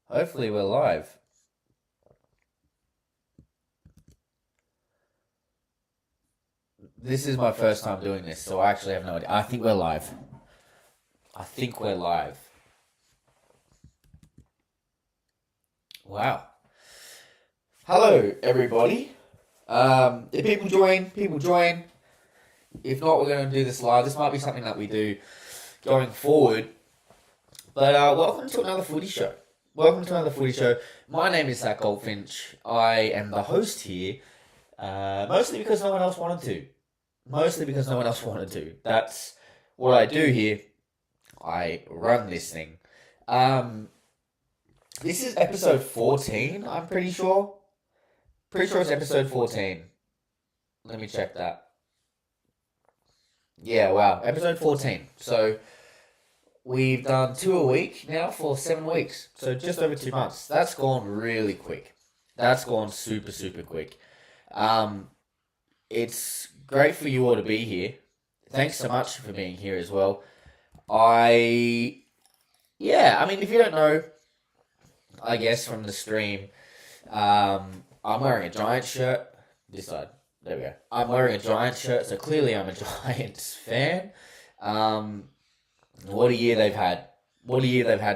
Hopefully we're live. This is my first time doing this, so I actually have no idea. I think we're live. I think we're live. Wow. Hello, everybody. If people join. If not, we're going to do this live. This might be something that we do going forward. But welcome to another footy show. My name is Zach Goldfinch. I am the host here, mostly because no one else wanted to. That's what I do here. I run this thing. This is episode 14, I'm pretty sure. Pretty sure it's episode 14. Let me check that. Yeah, wow. Episode 14. So, we've done 2 a week now for 7 weeks. So, just over 2 months. That's gone really quick. That's gone super, super quick. It's great for you all to be here. Thanks so much for being here as well. if you don't know, I guess from the stream, I'm wearing a Giants shirt. This side. There we go. I'm wearing a Giants shirt, so clearly I'm a Giants fan. What a year they've had.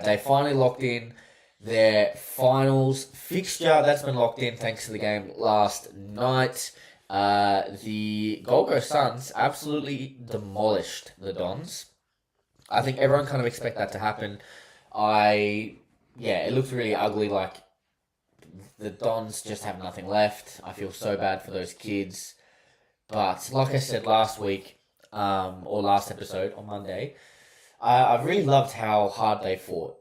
They finally locked in their finals fixture. That's been locked in thanks to the game last night. The Gold Coast Suns absolutely demolished the Dons. I think everyone kind of expect that to happen. It looks really ugly. Like, the Dons just have nothing left. I feel so bad for those kids. But like I said last week, or last episode on Monday, I've really loved how hard they fought.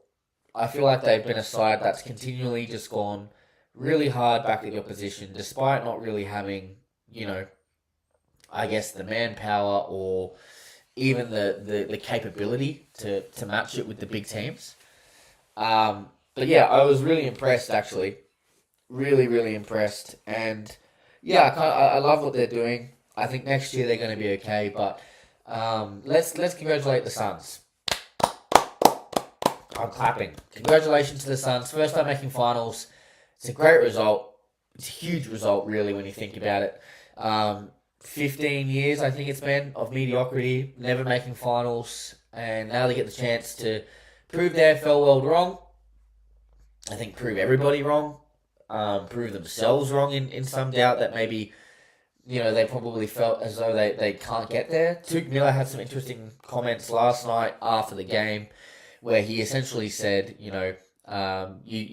I feel like they've been a side that's continually just gone really hard back at the opposition, despite not really having, the manpower or even the capability to match it with the big teams. I was really impressed, actually. Really, really impressed. And I love what they're doing. I think next year they're going to be okay, but let's congratulate the Suns. I'm clapping. Congratulations to the Suns. First time making finals. It's a great result. It's a huge result, really, when you think about it. 15 years, I think it's been, of mediocrity, never making finals, and now they get the chance to prove the AFL world wrong. I think prove everybody wrong. Prove themselves wrong in some doubt that maybe, they probably felt as though they can't get there. Tuke Miller had some interesting comments last night after the game where he essentially said, you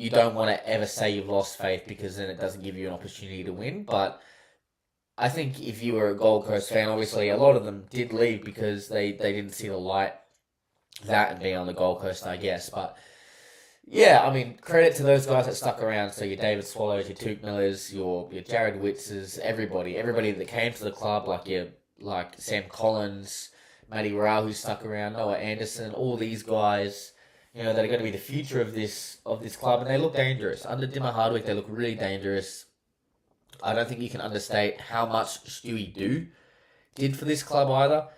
don't want to ever say you've lost faith because then it doesn't give you an opportunity to win. But I think if you were a Gold Coast fan, obviously a lot of them did leave because they didn't see the light, that and being on the Gold Coast, I guess. But credit to those guys that stuck around. So your David Swallows, your Tuke Millers, your Jared Witzes, everybody that came to the club, like Sam Collins, Matty Rao, who stuck around, Noah Anderson, all these guys, that are going to be the future of this club, and they look dangerous. Under Dimmer Hardwick, they look really dangerous. I don't think you can understate how much Stewie did for this club either.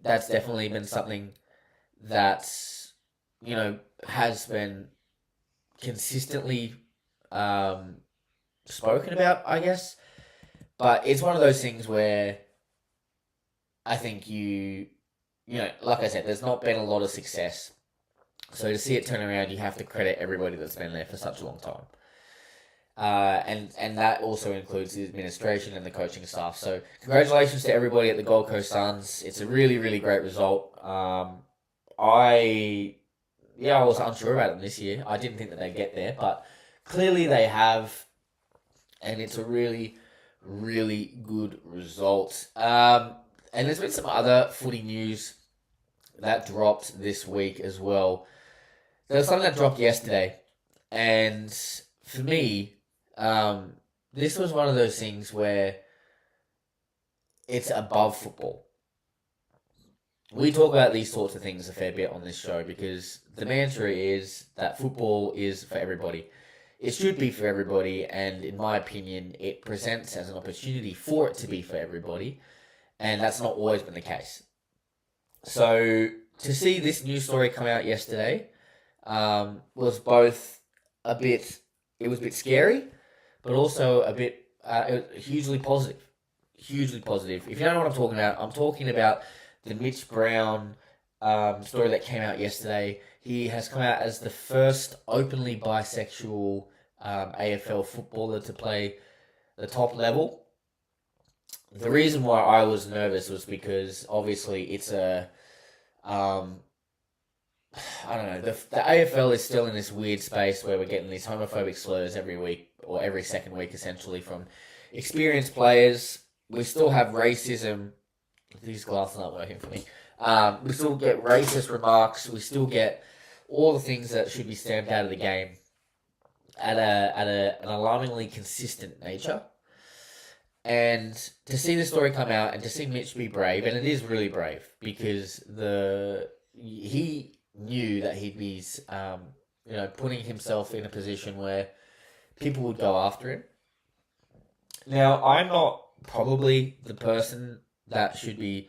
That's definitely been something that's, has been consistently spoken about, I guess. But it's one of those things where I think like I said, there's not been a lot of success. So to see it turn around, you have to credit everybody that's been there for such a long time. And that also includes the administration and the coaching staff. So congratulations to everybody at the Gold Coast Suns. It's a really, really great result. I was unsure about them this year. I didn't think that they'd get there, but clearly they have, and it's a really, really good result. And there's been some other footy news that dropped this week as well. There was something that dropped yesterday, and for me, this was one of those things where it's above football. We talk about these sorts of things a fair bit on this show because the mantra is that football is for everybody. It should be for everybody, and in my opinion, it presents as an opportunity for it to be for everybody, and that's not always been the case. So, to see this news story come out yesterday, was both a bit. It was a bit scary, but also a bit hugely positive. Hugely positive. If you don't know what I'm talking about the Mitch Brown story that came out yesterday. He has come out as the first openly bisexual AFL footballer to play the top level. The reason why I was nervous was because obviously it's a I don't know. The AFL is still in this weird space where we're getting these homophobic slurs every week or every second week, essentially, from experienced players. We still have racism. These glasses aren't working for me. We still get racist remarks. We still get all the things that should be stamped out of the game at an alarmingly consistent nature. And to see the story come out and to see Mitch be brave, and it is really brave because he knew that he'd be putting himself in a position where people would go after him. Now, I'm not probably the person that should be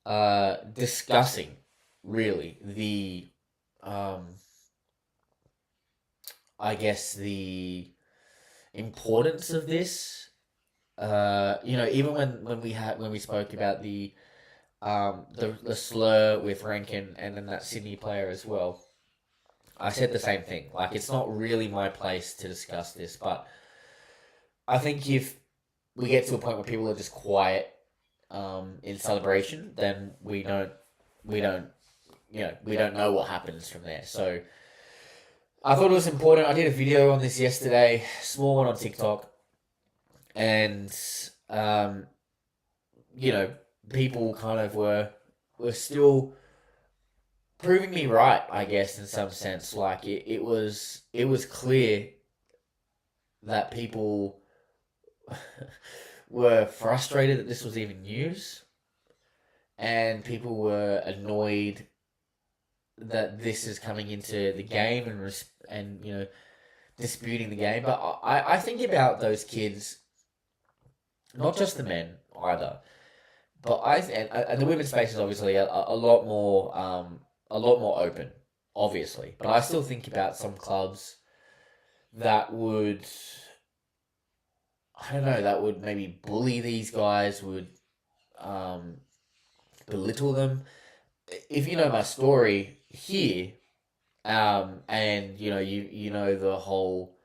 discussing really the the importance of this. Even when we spoke about the slur with Rankin and then that Sydney player as well, I said the same thing. Like, it's not really my place to discuss this, but I think if we get to a point where people are just quiet in celebration, then we don't know what happens from there. So I thought it was important. I did a video on this yesterday, small one on TikTok, and people kind of were still proving me right, I guess, in some sense. Like it was clear that people were frustrated that this was even news, and people were annoyed that this is coming into the game and disputing the game. But I think about those kids, not just the men either, but and the women's space is obviously a lot more open, obviously. But I still think about some clubs that would, I don't know, that would maybe bully these guys, would belittle them. If you know my story here, and you know the whole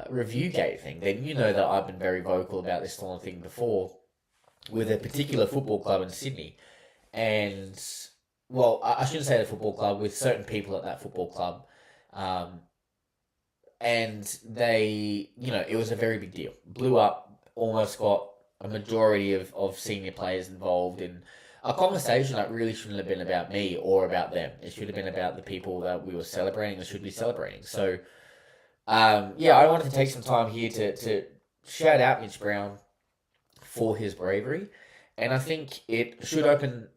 review gate thing, then you know that I've been very vocal about this sort of thing before with a particular football club in Sydney, and well, I shouldn't say the football club, with certain people at that football club, and they, it was a very big deal, blew up, almost got a majority of senior players involved in a conversation that really shouldn't have been about me or about them. It should have been about the people that we were celebrating or should be celebrating. So, I wanted to take some time here to shout out Mitch Brown for his bravery. And I think it should open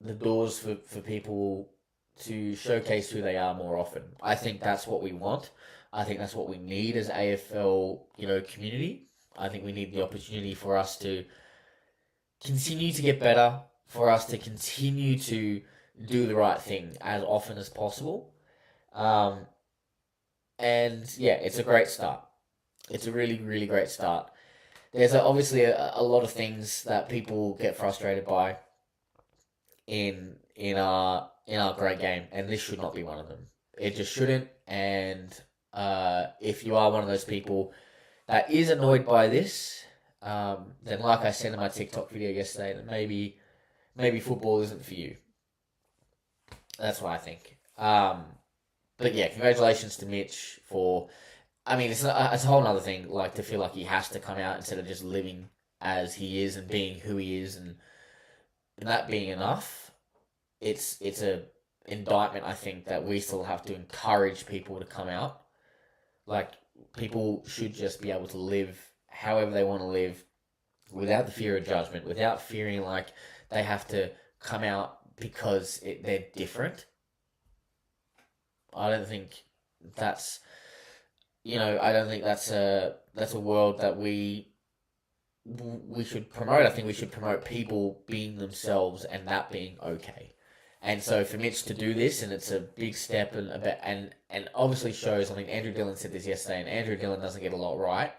the doors for people to showcase who they are more often. I think that's what we want. I think that's what we need as AFL, community. I think we need the opportunity for us to continue to get better, for us to continue to do the right thing as often as possible. It's a great start. It's a really, really great start. There's obviously a lot of things that people get frustrated by in our great game, and this should not be one of them. It just shouldn't. And if you are one of those people that is annoyed by this, then like I said in my TikTok video yesterday, that maybe football isn't for you. That's what I think. But yeah, congratulations to Mitch for. I mean, it's a whole other thing. Like, to feel like he has to come out instead of just living as he is and being who he is, and that being enough. It's a indictment, I think, that we still have to encourage people to come out. Like, people should just be able to live however they want to live, without the fear of judgment, without fearing like they have to come out because they're different. I don't think that's a world that we should promote. I think we should promote people being themselves and that being okay. And so for Mitch to do this, and it's a big step, and obviously shows. I mean, Andrew Dillon said this yesterday, and Andrew Dillon doesn't get a lot right.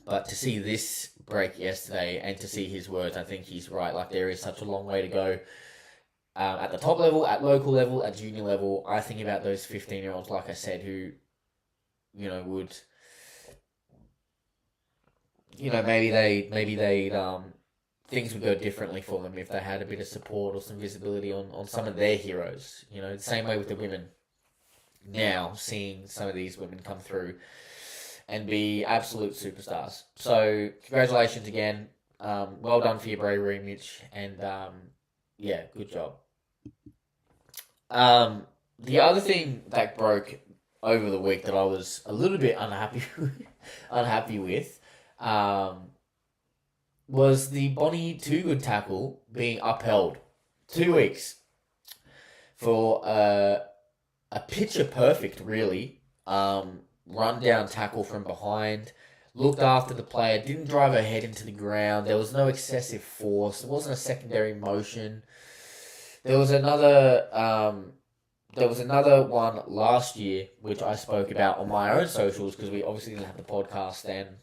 But to see this break yesterday and to see his words, I think he's right. Like, there is such a long way to go at the top level, at local level, at junior level. I think about those 15-year-olds, like I said, who, would, maybe they things would go differently for them if they had a bit of support or some visibility on some of their heroes. The same way with the women. Now, seeing some of these women come through and be absolute superstars. So, congratulations again. Well done for your bravery, Mitch. And, good job. The other thing that broke over the week that I was a little bit unhappy with, was the Bonnie Toogood tackle being upheld 2 weeks for a picture perfect, really. Run down tackle from behind, looked after the player, didn't drive her head into the ground. There was no excessive force. There wasn't a secondary motion. There was another one last year which I spoke about on my own socials because we obviously didn't have the podcast then.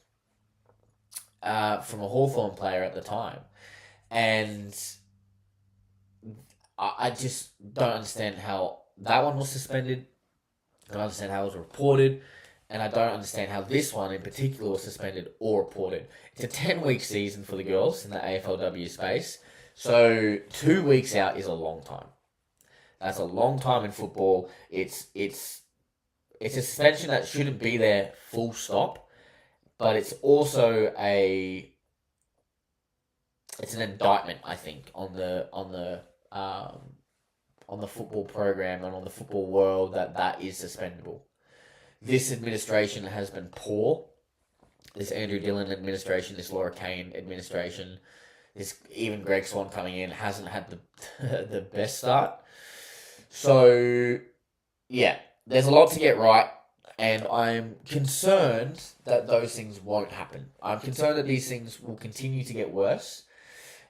From a Hawthorn player at the time, and I just don't understand how that one was suspended. I don't understand how it was reported. And I don't understand how this one in particular was suspended or reported. It's a 10-week season for the girls in the AFLW space. So 2 weeks out is a long time. That's a long time in football. It's a suspension that shouldn't be there full stop. But it's also an indictment, I think, on the football program and on the football world that is suspendable. This administration has been poor. This Andrew Dillon administration, this Laura Kane administration, this even Greg Swan coming in hasn't had the best start. So, there's a lot to get right, and I'm concerned that those things won't happen. I'm concerned that these things will continue to get worse,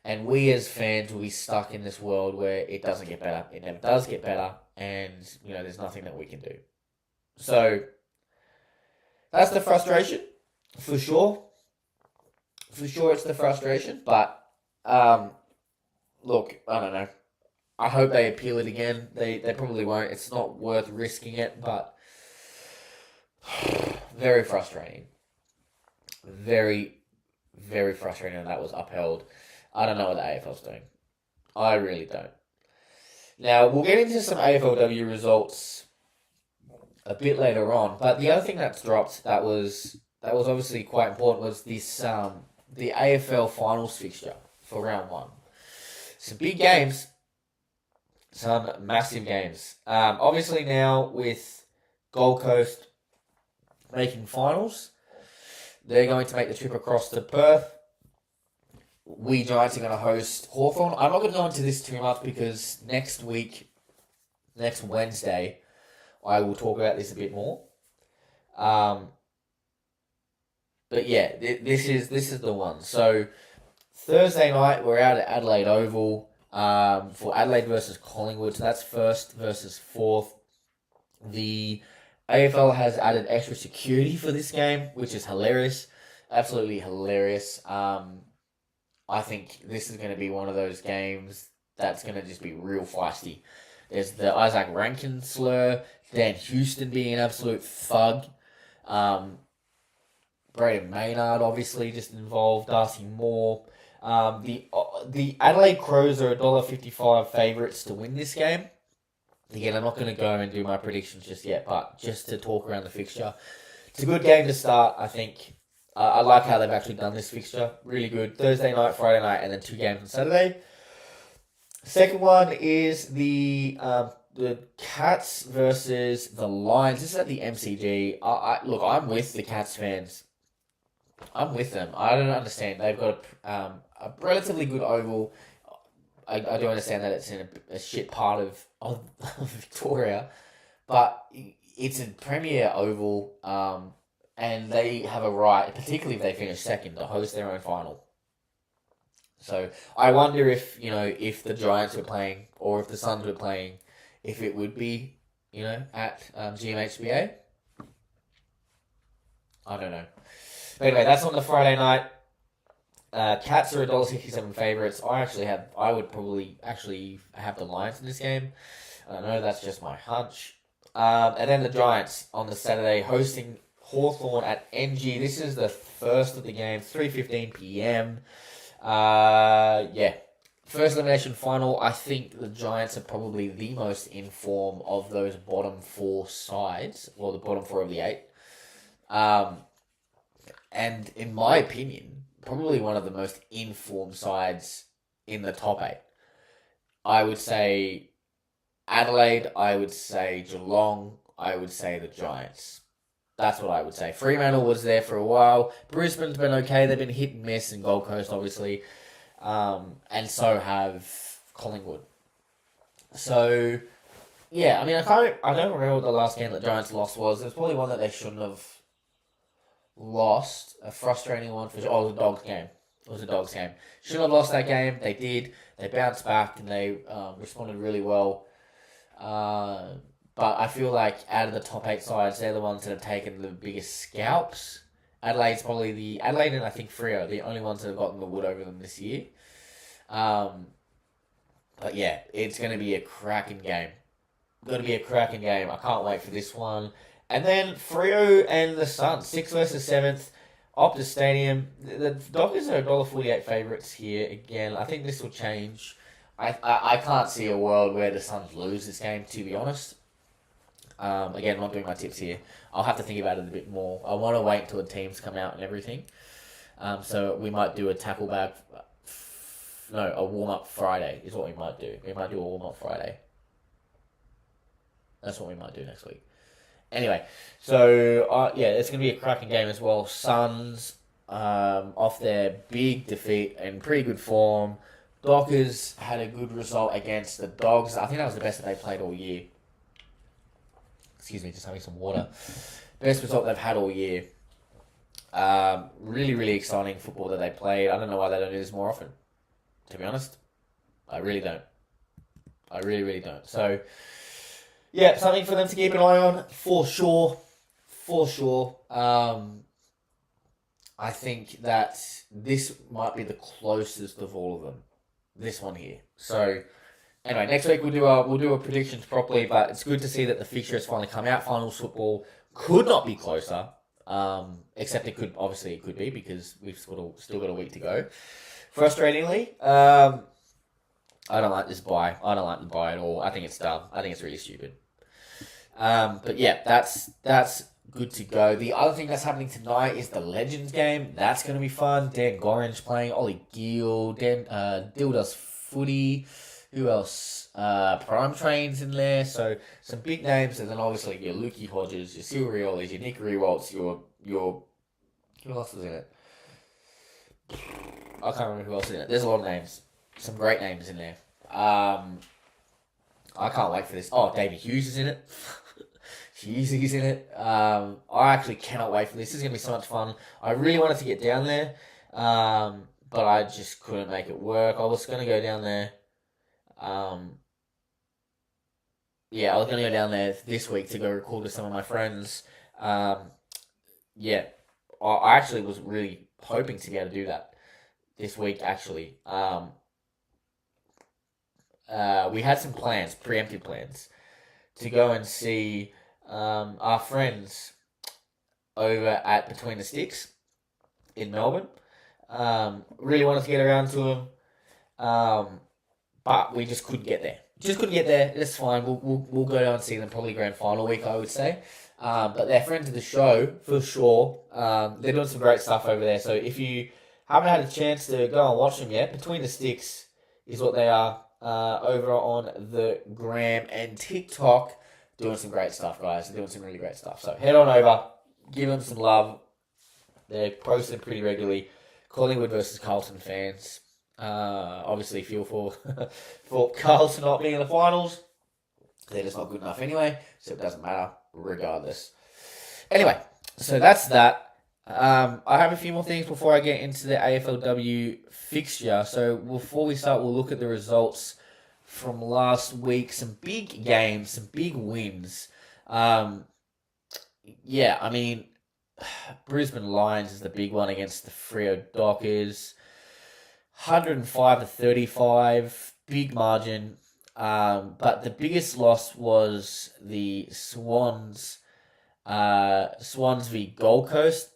and we as fans will be stuck in this world where it doesn't get better. It never does get better, and, there's nothing that we can do. So, that's the frustration, for sure. For sure it's the frustration, but, look, I don't know. I hope they appeal it again. They probably won't. It's not worth risking it, but very frustrating. Very, very frustrating that was upheld. I don't know what the AFL's doing. I really don't. Now, we'll get into some AFLW results a bit later on, but the other thing that's dropped that was obviously quite important was this the AFL finals fixture for round 1. Some big games, some massive games. Obviously now with Gold Coast making finals, they're going to make the trip across to Perth. We Giants are going to host Hawthorn. I'm not going to go into this too much because next Wednesday, I will talk about this a bit more. But yeah, this is the one. So Thursday night we're out at Adelaide Oval for Adelaide versus Collingwood. So that's first versus fourth. The AFL has added extra security for this game, which is hilarious, absolutely hilarious. I think this is going to be one of those games that's going to just be real feisty. There's the Isaac Rankin slur, Dan Houston being an absolute thug. Braden Maynard obviously just involved, Darcy Moore. The Adelaide Crows are $1.55 favourites to win this game. Again, I'm not going to go and do my predictions just yet, but just to talk around the fixture. It's a good game to start, I think. I like how they've actually done this fixture. Really good. Thursday night, Friday night, and then 2 games on Saturday. Second one is the Cats versus the Lions. This is at the MCG. Look, I'm with the Cats fans. I'm with them. I don't understand. They've got a relatively good oval. I do understand that it's in a shit part of Victoria, but it's a premier oval, and they have a right, particularly if they finish second, to host their own final. So I wonder if, if the Giants were playing or if the Suns were playing, if it would be, at GMHBA. I don't know. But anyway, that's on the Friday night. Cats are $1.67 favourites. I would probably actually have the Lions in this game. I don't know, that's just my hunch. And then the Giants on the Saturday hosting Hawthorn at NG. This is the first of the game, 3:15 p.m. First elimination final. I think the Giants are probably the most in form of those bottom four sides, or the bottom four of the eight. And in my opinion, probably one of the most informed sides in the top eight. I would say Adelaide, I would say Geelong, I would say the Giants. That's what I would say. Fremantle was there for a while. Brisbane's been okay. They've been hit and miss, and Gold Coast, obviously. And so have Collingwood. So, yeah, I mean, I don't remember what the last game that Giants lost was. It was probably one that they shouldn't have lost. A frustrating one for sure. Oh, it was a Dogs game. It was a Dogs game. Shouldn't have lost that game. They did. They bounced back, and they responded really well. But I feel like out of the top eight sides, they're the ones that have taken the biggest scalps. Adelaide and I think Freo are the only ones that have gotten the wood over them this year. But yeah, it's going to be a cracking game. I can't wait for this one. And then Freo and the Suns, 6th versus 7th, Optus Stadium. The Dockers are $1.48 favourites here again. I think this will change. I can't see a world where the Suns lose this game, to be honest. Again, I'm not doing my tips here. I'll have to think about it a bit more. I want to wait until the teams come out and everything. So we might do a tackle bag. A warm-up Friday is what we might do. We might do a warm-up Friday. That's what we might do next week. Anyway, so it's going to be a cracking game as well. Suns, off their big defeat and pretty good form. Dockers had a good result against the Dogs. I think that was the best that they played all year. Excuse me, just having some water. Best result they've had all year. Really, really exciting football that they played. I don't know why they don't do this more often, to be honest. I really don't. I really, really don't. So, yeah, something for them to keep an eye on, for sure. I think that this might be the closest of all of them. This one here. So, anyway, next week we'll do our predictions properly, but it's good to see that the fixture has finally come out. Finals football could not be closer, except it could be because we've still got a week to go. Frustratingly, I don't like this buy. I don't like the buy at all. I think it's dumb. I think it's really stupid. But yeah, that's good to go. The other thing that's happening tonight is the Legends game. That's going to be fun. Dan Gorringe playing, Ollie Gill, Dill does footy. Who else? Prime Train's in there. So some big names, and then obviously your Lukey Hodges, your Silveriolis, your Nick Rewaltz, your who else is in it? I can't remember who else is in it. There's a lot of names. Some great names in there. I can't wait for this. Oh, David Hughes is in it. He's in it. I actually cannot wait for this. This is going to be so much fun. I really wanted to get down there, but I just couldn't make it work. I was going to go down there. I was going to go down there this week to go record with some of my friends. I actually was really hoping to be able to do that this week, actually. We had some plans, preemptive plans, to go and see our friends over at Between the Sticks in Melbourne. Really wanted to get around to them, but we just couldn't get there. It's fine. We'll go down and see them probably grand final week, I would say. But they're friends of the show for sure. They're doing some great stuff over there. So if you haven't had a chance to go and watch them yet, Between the Sticks is what they are. Over on the gram and TikTok, doing some great stuff, guys. They're doing some really great stuff. So head on over, give them some love. They're posting pretty regularly. Collingwood versus Carlton fans. Obviously feel for Carlton not being in the finals. They're just not good enough anyway, so it doesn't matter regardless. Anyway, so that's that. I have a few more things before I get into the AFLW fixture. So before we start, we'll look at the results from last week. Some big games, some big wins. Um, yeah, I mean, Brisbane Lions is the big one against the Freo Dockers. 105-35, big margin. But the biggest loss was the Swans. Swans v Gold Coast.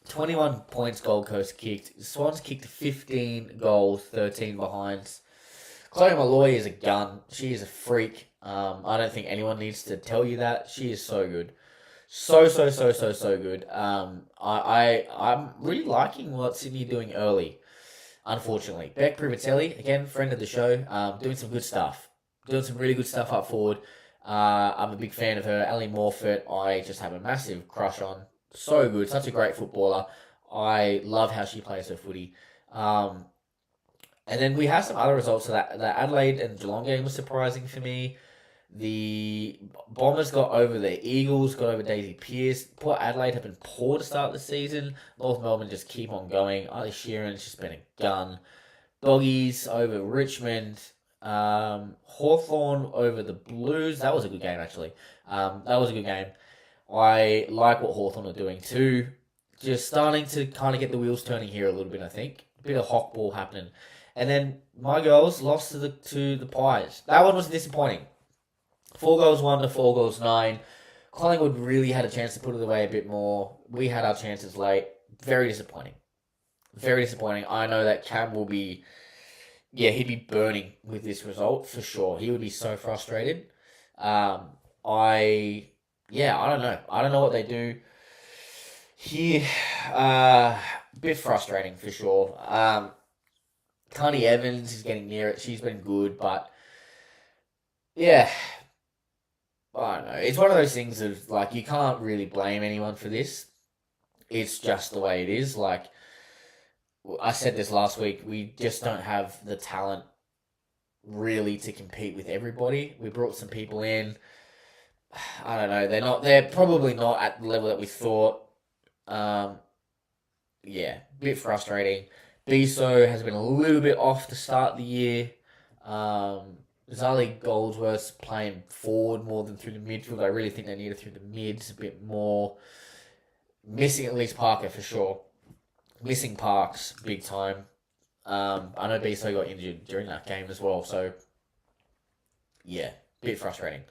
21 points Gold Coast kicked. Swans kicked 15 goals, 13 behinds. Chloe Malloy is a gun. She is a freak. I don't think anyone needs to tell you that. She is so good. So good. I'm really liking what Sydney are doing early, unfortunately. Beck Privatelli, again, friend of the show, doing some good stuff. Doing some really good stuff up forward. I'm a big fan of her. Ali Morfitt, I just have a massive crush on. So good, such a great footballer. I love how she plays her footy. And then we have some other results. So that Adelaide and Geelong game was surprising for me. The Bombers got over the Eagles, got over Daisy Pearce. Poor Adelaide have been poor to start the season. North Melbourne just keep on going. Ali Sheeran's just been a gun. Doggies over Richmond. Hawthorn over the Blues. That was a good game, actually. That was a good game. I like what Hawthorn are doing too. Just starting to kind of get the wheels turning here a little bit, I think. A bit of hawk ball happening. And then my girls lost to the Pies. That one was disappointing. 4 goals 1 to 4 goals 9. Collingwood really had a chance to put it away a bit more. We had our chances late. Very disappointing. Very disappointing. I know that Cam will be... Yeah, he'd be burning with this result for sure. He would be so frustrated. I don't know. I don't know what they do here. Bit frustrating for sure. Connie Evans is getting near it. She's been good, but yeah, I don't know. It's one of those things of like you can't really blame anyone for this. It's just the way it is. Like I said this last week, we just don't have the talent really to compete with everybody. We brought some people in. I don't know. They're probably not at the level that we thought. Bit frustrating. Biso has been a little bit off to start the year. Zali Goldsworth's playing forward more than through the midfield. I really think they need it through the mids a bit more. Missing at least Parker for sure. Missing Parks big time. I know Biso got injured during that game as well. So, yeah, bit frustrating.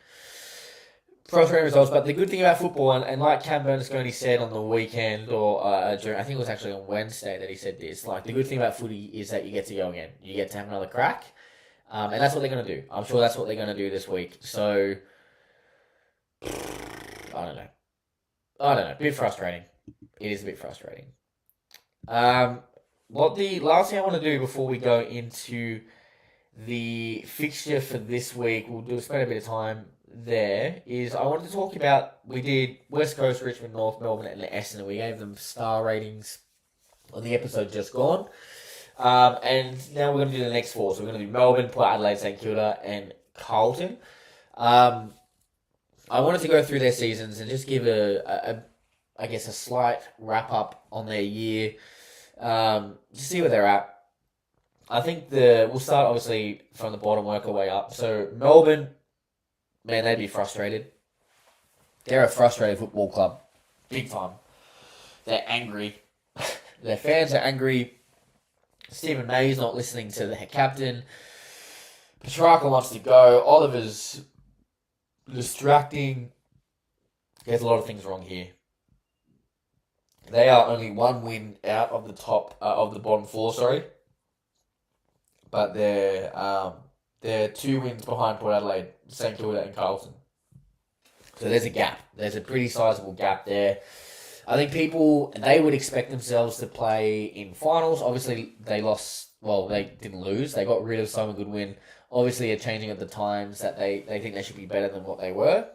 Frustrating results, but the good thing about football, and like Cam Bernasconi said on the weekend, or during, I think it was actually on Wednesday that he said this, like the good thing about footy is that you get to go again. You get to have another crack, and that's what they're going to do. I'm sure that's what they're going to do this week. So, I don't know. A bit frustrating. It is a bit frustrating. What the last thing I want to do before we go into the fixture for this week, we'll spend a bit of time there, is I wanted to talk about, we did West Coast, Richmond, North Melbourne, and Essendon. We gave them star ratings on the episode just gone. And now we're going to do the next 4. So we're going to do Melbourne, Port Adelaide, St Kilda, and Carlton. I wanted to go through their seasons and just give a slight wrap up on their year, to see where they're at. I think we'll start obviously from the bottom, work our way up. So Melbourne, man, they'd be frustrated. They're a frustrated football club, big time. They're angry. Their fans are angry. Stephen May's not listening to the captain. Petrarca wants to go. Oliver's distracting. There's a lot of things wrong here. They are only 1 win out of the bottom 4, sorry. But they're 2 wins behind Port Adelaide, St Kilda, and Carlton. So there's a gap. There's a pretty sizable gap there. I think they would expect themselves to play in finals. Obviously, they lost. Well, they didn't lose. They got rid of Simon Goodwin. Obviously, a changing of the times that they think they should be better than what they were.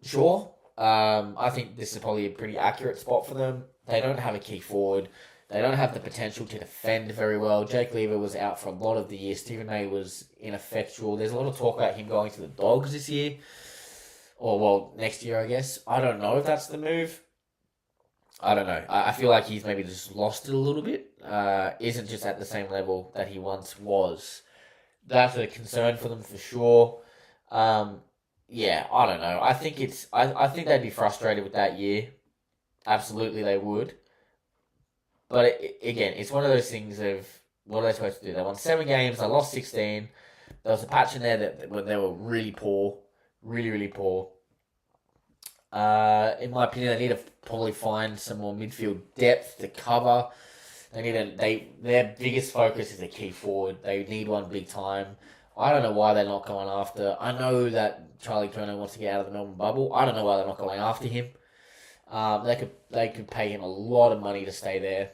Sure. I think this is probably a pretty accurate spot for them. They don't have a key forward. They don't have the potential to defend very well. Jake Lever was out for a lot of the year. Stephen May was ineffectual. There's a lot of talk about him going to the Dogs this year. Or, next year, I guess. I don't know if that's the move. I don't know. I feel like he's maybe just lost it a little bit. Isn't just at the same level that he once was. That's a concern for them for sure. Yeah, I don't know. I think they'd be frustrated with that year. Absolutely, they would. But again, it's one of those things of what are they supposed to do? They won 7 games. They lost 16. There was a patch in there that when they were really poor, really poor. In my opinion, they need to probably find some more midfield depth to cover. Their biggest focus is a key forward. They need one big time. I don't know why they're not going after. I know that Charlie Curnow wants to get out of the Melbourne bubble. I don't know why they're not going after him. They could pay him a lot of money to stay there.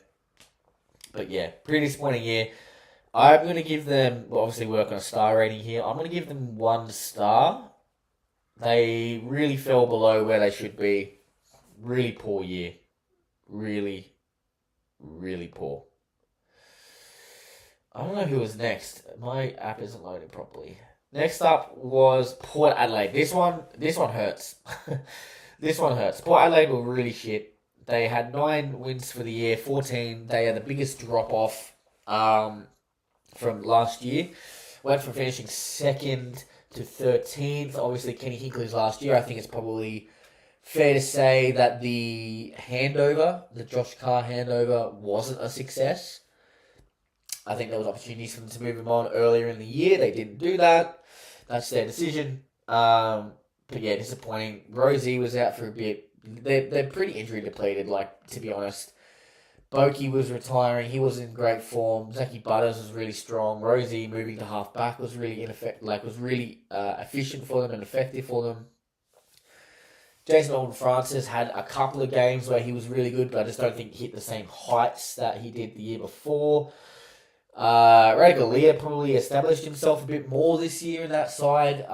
But yeah, pretty disappointing year. I'm going to give them, we'll obviously work on a star rating here. I'm going to give them 1 star. They really fell below where they should be. Really poor year. Really poor. I don't know who was next. My app isn't loading properly. Next up was Port Adelaide. This one hurts. This one hurts. Port Adelaide were really shit. They had 9 wins for the year, 14. They are the biggest drop-off from last year. Went from finishing 2nd to 13th. Obviously, Kenny Hinkley's last year. I think it's probably fair to say that the Josh Carr handover, wasn't a success. I think there was opportunities for them to move him on earlier in the year. They didn't do that. That's their decision. But yeah, disappointing. Rosie was out for a bit. They're pretty injury depleted, to be honest. Boki was retiring. He was in great form. Zaki Butters was really strong. Rosie moving to half back was really efficient for them and effective for them. Jason Alden-Francis had a couple of games where he was really good, but I just don't think he hit the same heights that he did the year before. Radigalia probably established himself a bit more this year in that side.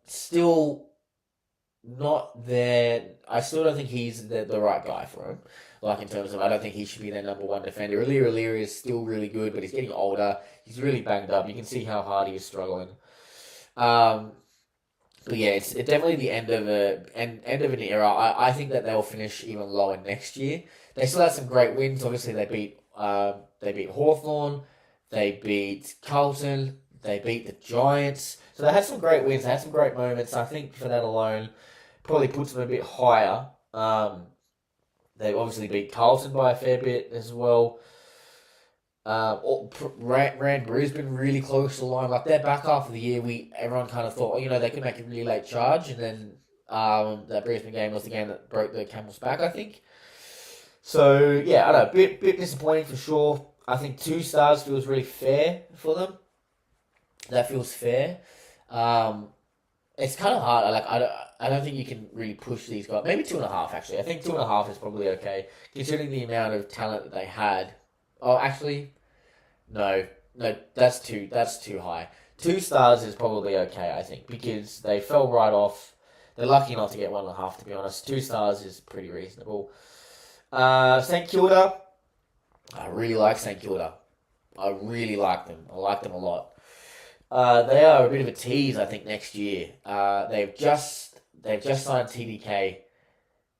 Still not there. I still don't think he's the right guy for him. In terms of, I don't think he should be their number 1 defender. Aliir is still really good, but he's getting older. He's really banged up. You can see how hard he is struggling. But yeah, it's definitely the end of an era. I think that they'll finish even lower next year. They still had some great wins. Obviously, they beat Hawthorn. They beat Carlton. They beat the Giants. So they had some great wins. They had some great moments. I think for that alone, probably puts them a bit higher. They obviously beat Carlton by a fair bit as well. Rand Brisbane really close to the line. Their back half of the year, everyone kind of thought, they could make a really late charge, and then that Brisbane game was the game that broke the camel's back, I think. So yeah, I don't know, bit disappointing for sure. I think 2 stars feels really fair for them. That feels fair. It's kind of hard. I don't think you can really push these guys. Maybe 2.5 actually. I think 2.5 is probably okay, considering the amount of talent that they had. Oh, actually, no, that's too high. 2 stars is probably okay, I think, because they fell right off. They're lucky not to get 1.5, to be honest. 2 stars is pretty reasonable. St Kilda, I really like St Kilda. I really like them. I like them a lot. They are a bit of a tease, I think, next year. They've just signed TDK.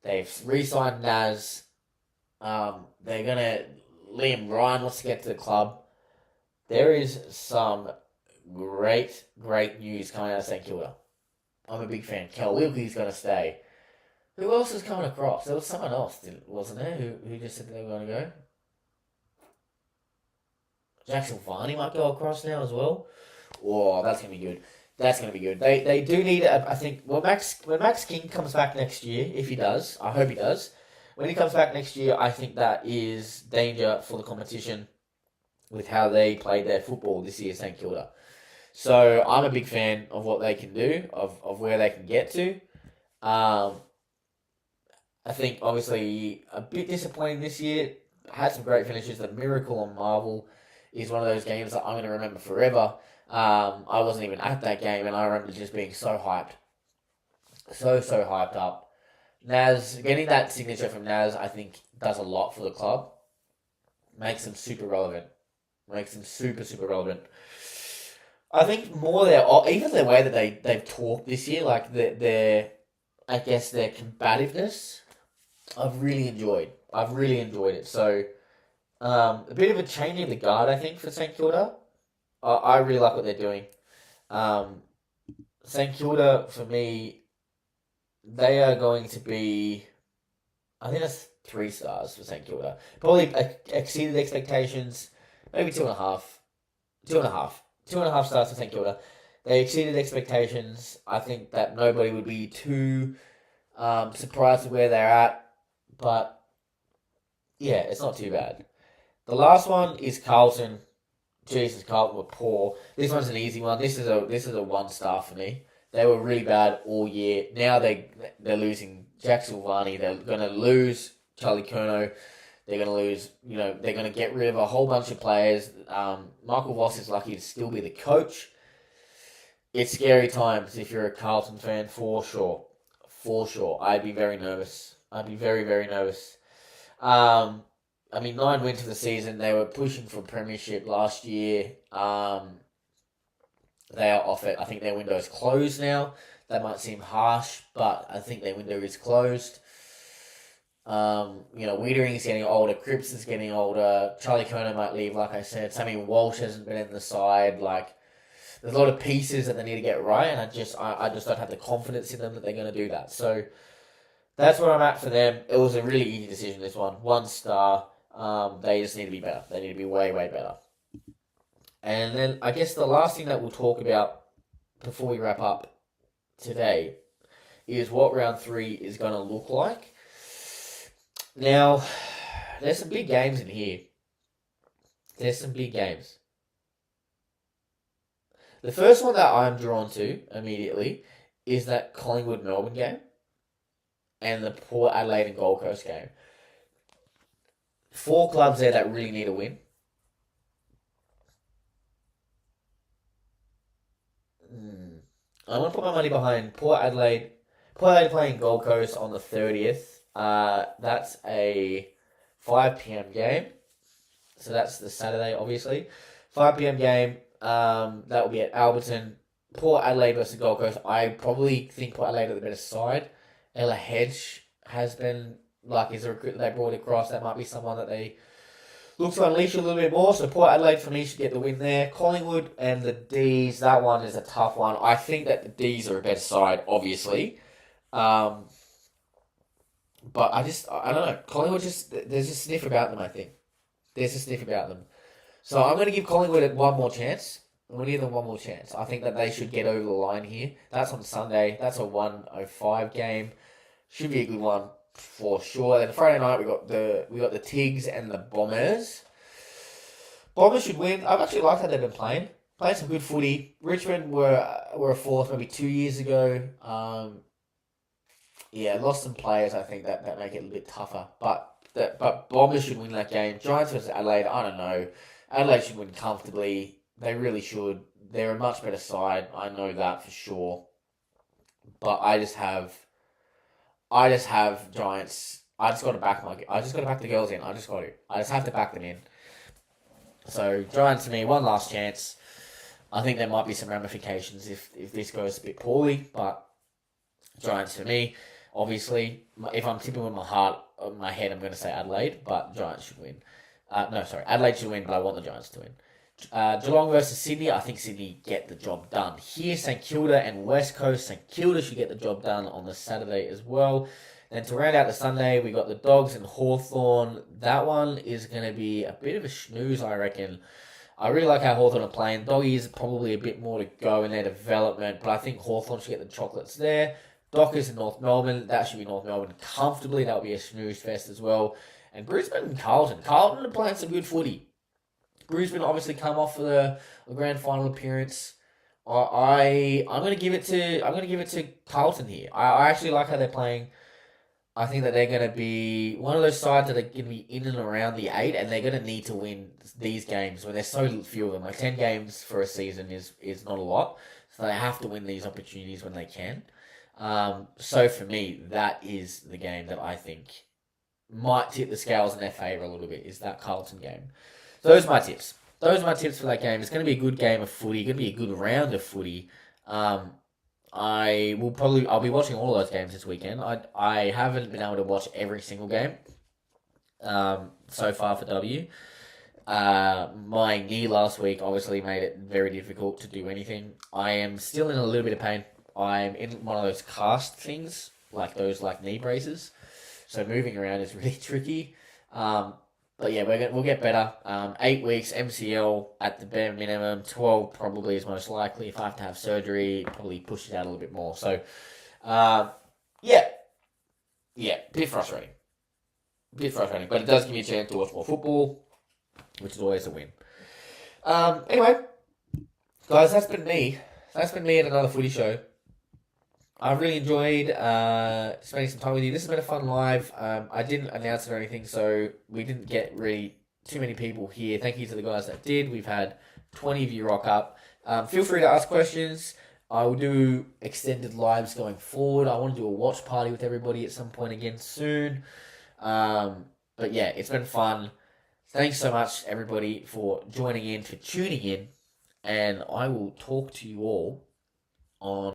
They've re-signed Naz. Liam Ryan wants to get to the club. There is some great news coming out of St Kilda. I'm a big fan. Kel Wilkie's going to stay. Who else is coming across? There was someone else, wasn't there, who just said they were going to go? Jackson Varney might go across now as well. Oh, that's going to be good. That's going to be good. They do need, I think, when Max King comes back next year, if he does, I hope he does. When he comes back next year, I think that is danger for the competition with how they played their football this year, St Kilda. So I'm a big fan of what they can do, of where they can get to. I think, obviously, a bit disappointing this year. Had some great finishes. The Miracle on Marvel is one of those games that I'm going to remember forever. I wasn't even at that game, and I remember just being so hyped. So hyped up. Naz, getting that signature from Naz, I think, does a lot for the club. Makes them super relevant. Makes them super relevant. I think more even the way that they've talked this year, their combativeness, I've really enjoyed. I've really enjoyed it. So a bit of a change in the guard, I think, for St Kilda. I really like what they're doing. Um, St Kilda, for me, they are going to be. I think that's 3 stars for St Kilda. Probably exceeded expectations. Maybe 2.5. 2.5. 2.5 stars for St Kilda. They exceeded expectations. I think that nobody would be too surprised with where they're at. But yeah, it's not too bad. The last one is Carlton. Jesus, Carlton were poor. This one's an easy one. This is a 1 star for me. They were really bad all year. Now they're losing Jack Silvani. They're gonna lose Charlie Curnow. They're gonna lose. They're gonna get rid of a whole bunch of players. Michael Voss is lucky to still be the coach. It's scary times if you're a Carlton fan, for sure. For sure, I'd be very nervous. I'd be very, very nervous. 9 wins for the season. They were pushing for premiership last year. They are off it. I think their window is closed now. That might seem harsh, but I think their window is closed. Wiedering is getting older. Cripps is getting older. Charlie Curnow might leave, like I said. Sammy Walsh hasn't been in the side. There's a lot of pieces that they need to get right, and I just don't have the confidence in them that they're going to do that. So that's where I'm at for them. It was a really easy decision, this one. 1 star. They just need to be better. They need to be way, way better. And then I guess the last thing that we'll talk about before we wrap up today is what round 3 is going to look like. Now, there's some big games in here. There's some big games. The first one that I'm drawn to immediately is that Collingwood-Melbourne game and the Port Adelaide and Gold Coast game. 4 clubs there that really need a win. I'm going to put my money behind Port Adelaide. Port Adelaide playing Gold Coast on the 30th. That's a 5 p.m. game. So that's the Saturday, obviously. 5 p.m. game. That will be at Alberton. Port Adelaide versus Gold Coast. I probably think Port Adelaide are the better side. Ella Hedge has been, is a recruit that they brought across. That might be someone that they look to unleash a little bit more. So Port Adelaide for me should get the win there. Collingwood and the D's, that one is a tough one. I think that the D's are a better side, obviously. But I don't know. Collingwood there's a sniff about them, I think. There's a sniff about them. So I'm going to give Collingwood one more chance. I'm going to give them one more chance. I think that they should get over the line here. That's on Sunday. That's a 1:05 game. Should be a good one for sure. Then Friday night we got the Tigs and the Bombers. Bombers should win. I've actually liked how they've been playing. Playing some good footy. Richmond were a fourth maybe 2 years ago. Lost some players, I think, that make it a little bit tougher. But Bombers should win that game. Giants versus Adelaide, I don't know. Adelaide should win comfortably. They really should. They're a much better side. I know that for sure. But I just have Giants. I just got to back the girls in. I just have to back them in. So Giants to me, one last chance. I think there might be some ramifications if this goes a bit poorly, but Giants for me. Obviously, if I'm tipping with my head, I'm going to say Adelaide, but Giants should win. Adelaide should win, but I want the Giants to win. Geelong versus Sydney, I think Sydney get the job done. Here, St Kilda and West Coast, St Kilda should get the job done on the Saturday as well. Then to round out the Sunday, we got the Dogs and Hawthorn. That one is going to be a bit of a snooze, I reckon. I really like how Hawthorn are playing. Doggies probably a bit more to go in their development, but I think Hawthorn should get the chocolates there. Dockers in North Melbourne, that should be North Melbourne comfortably. That'll be a snooze fest as well. And Brisbane and Carlton. Carlton are playing some good footy. Brisbane obviously come off for the grand final appearance. I'm going to give it to Carlton here. I actually like how they're playing. I think that they're going to be one of those sides that are going to be in and around the 8, and they're going to need to win these games when there's so few of them. 10 games for a season is not a lot, so they have to win these opportunities when they can. So for me, that is the game that I think might tip the scales in their favour a little bit, is that Carlton game. Those are my tips. Those are my tips for that game. It's going to be a good game of footy. Going to be a good round of footy. I'll be watching all those games this weekend. I haven't been able to watch every single game so far for W. My knee last week obviously made it very difficult to do anything. I am still in a little bit of pain. I'm in one of those cast things, like those knee braces. So moving around is really tricky. But yeah, we'll get better. 8 weeks MCL at the bare minimum. 12 probably is most likely. If I have to have surgery, probably push it out a little bit more. So, yeah, bit frustrating. But it does give me a chance to watch more football, which is always a win. Anyway, guys, that's been me. That's been me at Another Footy Show. I've really enjoyed spending some time with you. This has been a fun live. I didn't announce it or anything, so we didn't get really too many people here. Thank you to the guys that did. We've had 20 of you rock up. Feel free to ask questions. I will do extended lives going forward. I want to do a watch party with everybody at some point again soon. But yeah, it's been fun. Thanks so much, everybody, for joining in, for tuning in. And I will talk to you all on